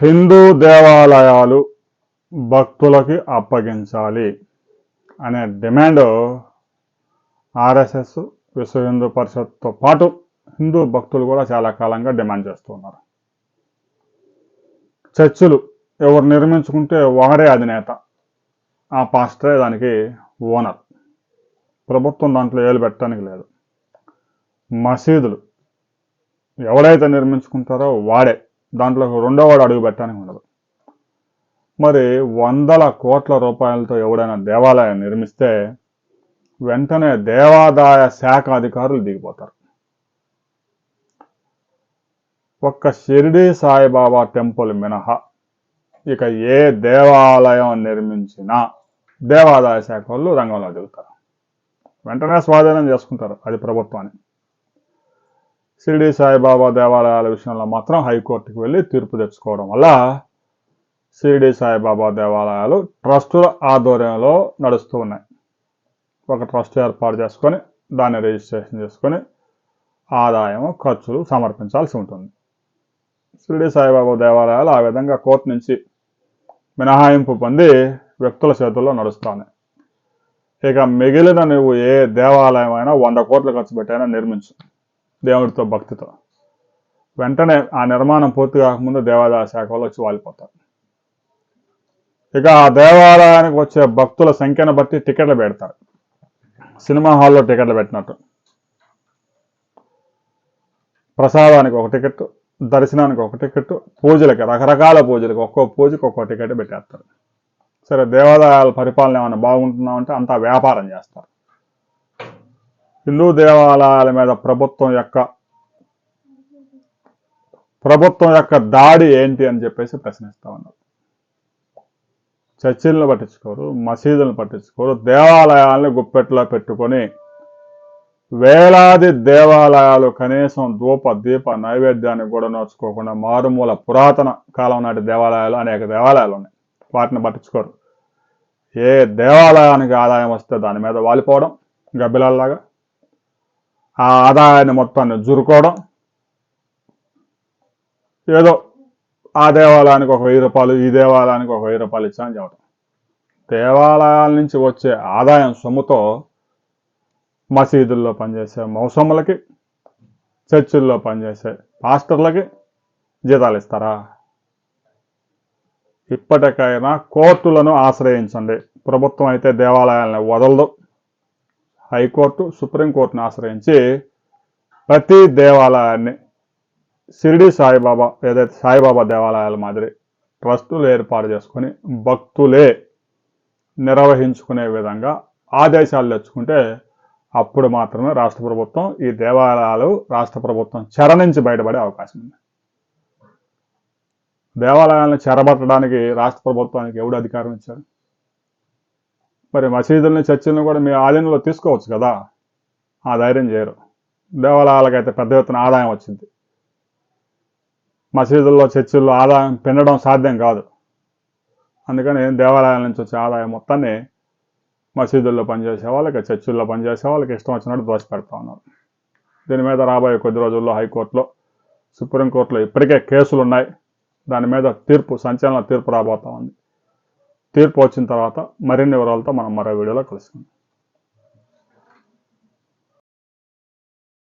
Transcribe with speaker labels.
Speaker 1: హిందూ దేవాలయాలు భక్తులకి అప్పగించాలి అనే డిమాండ్ ఆర్ఎస్ఎస్, విశ్వ హిందూ పరిషత్తో పాటు హిందూ భక్తులు కూడా చాలా కాలంగా డిమాండ్ చేస్తున్నారు. చర్చిలు ఎవరు నిర్మించుకుంటే వాడే అధినేత, ఆ పాస్టరే దానికి ఓనర్. ప్రభుత్వం దాంట్లో ఏలు పెట్టడానికి లేదు. మసీదులు ఎవడైతే నిర్మించుకుంటారో వాడే, దాంట్లో రెండో వాడు అడుగు పెట్టడానికి ఉండదు. మరి వందల కోట్ల రూపాయలతో ఎవడైనా దేవాలయం నిర్మిస్తే వెంటనే దేవాదాయ శాఖ అధికారులు దిగిపోతారు. ఒక్క షిరిడి సాయిబాబా టెంపుల్ మినహా ఇక ఏ దేవాలయం నిర్మించినా దేవాదాయ శాఖ వాళ్ళు రంగంలో దిగుతారు. వెంటనే స్వాధీనం చేసుకుంటారు అది ప్రభుత్వాన్ని. షిరిడి సాయిబాబా దేవాలయాల విషయంలో మాత్రం హైకోర్టుకు వెళ్ళి తీర్పు తెచ్చుకోవడం వల్ల షిరిడి సాయిబాబా దేవాలయాలు ట్రస్టుల ఆధ్వర్యంలో నడుస్తూ ఉన్నాయి. ఒక ట్రస్ట్ ఏర్పాటు చేసుకొని దాన్ని రిజిస్ట్రేషన్ చేసుకొని ఆదాయం, ఖర్చులు సమర్పించాల్సి ఉంటుంది. షిరిడి సాయిబాబా దేవాలయాలు ఆ విధంగా కోర్టు నుంచి మినహాయింపు పొంది వ్యక్తుల చేతుల్లో నడుస్తాయి. ఇక మిగిలిన నువ్వు ఏ దేవాలయం అయినా 100 కోట్లు ఖర్చు పెట్టైనా నిర్మించు దేవుడితో భక్తితో, వెంటనే ఆ నిర్మాణం పూర్తి కాకముందు దేవాదాయ శాఖ వాళ్ళు వచ్చి వాలిపోతారు. ఇక ఆ దేవాలయానికి వచ్చే భక్తుల సంఖ్యను బట్టి టికెట్లు పెడతారు. సినిమా హాల్లో టికెట్లు పెట్టినట్టు ప్రసాదానికి ఒక టికెట్, దర్శనానికి ఒక టికెట్, పూజలకి రకరకాల పూజలకి ఒక్కో పూజకి ఒక్కో టికెట్ పెట్టేస్తారు. సరే, దేవాలయాల పరిపాలన ఏమైనా బాగుంటుందామంటే అంతా వ్యాపారం చేస్తారు. హిందూ దేవాలయాల మీద ప్రభుత్వం యొక్క దాడి ఏంటి అని చెప్పేసి ప్రశ్నిస్తా ఉన్నారు. చర్చిలను పట్టించుకోరు, మసీదులను పట్టించుకోరు, దేవాలయాలను గుప్పెట్లో పెట్టుకొని వేలాది దేవాలయాలు కనీసం ధూప దీప నైవేద్యాన్ని కూడా నోచుకోకుండా మారుమూల పురాతన కాలం నాటి దేవాలయాలు అనేక దేవాలయాలు ఉన్నాయి. వాటిని పట్టించుకోరు. ఏ దేవాలయానికి ఆదాయం వస్తే దాని మీద వాలిపోవడం గబ్బిలాల్లాగా, ఆ ఆదాయాన్ని మొత్తాన్ని జురుకోవడం, ఏదో ఆ దేవాలయానికి ఒక 1000 రూపాయలు, ఈ దేవాలయానికి ఒక 1000 రూపాయలు ఇచ్చామని చెప్పడం. దేవాలయాల నుంచి వచ్చే ఆదాయం సొమ్ముతో మసీదుల్లో పనిచేసే మౌసమ్మలకి, చర్చిల్లో పనిచేసే పాస్టర్లకి జీతాలు ఇస్తారా? ఇప్పటికైనా కోర్టులను ఆశ్రయించండి. ప్రభుత్వం అయితే దేవాలయాలను వదలదు. హైకోర్టు, సుప్రీంకోర్టును ఆశ్రయించి ప్రతి దేవాలయాన్ని షిరిడి సాయిబాబా, ఏదైతే సాయిబాబా దేవాలయాల మాదిరి ట్రస్టులు ఏర్పాటు చేసుకొని భక్తులే నిర్వహించుకునే విధంగా ఆదేశాలు తెచ్చుకుంటే అప్పుడు మాత్రమే రాష్ట్ర ప్రభుత్వం, ఈ దేవాలయాలు రాష్ట్ర ప్రభుత్వం చెర నుంచి బయటపడే అవకాశం ఉంది. దేవాలయాలను చెరబట్టడానికి రాష్ట్ర ప్రభుత్వానికి ఎవడు అధికారం ఇచ్చారు? మరి మసీదుల్ని, చర్చిలను కూడా మీ ఆధీనంలో తీసుకోవచ్చు కదా. ఆ ధైర్యం చేయరు. దేవాలయాలకైతే పెద్ద ఎత్తున ఆదాయం వచ్చింది. మసీదుల్లో, చర్చిల్లో ఆదాయం పెంచడం సాధ్యం కాదు. అందుకని దేవాలయాల నుంచి వచ్చే ఆదాయం మొత్తాన్ని మసీదుల్లో పనిచేసే వాళ్ళకి, చర్చిల్లో పనిచేసే వాళ్ళకి ఇష్టం వచ్చినట్టు దోషపెడతా ఉన్నారు. దీని మీద రాబోయే కొద్ది రోజుల్లో హైకోర్టులో, సుప్రీంకోర్టులో ఇప్పటికే కేసులు ఉన్నాయి. దాని మీద సంచలన తీర్పు రాబోతా ఉంది. తీర్పు వచ్చిన తర్వాత మరిన్ని వివరాలతో మనం మరో వీడియోలో కలుసుకుందాం.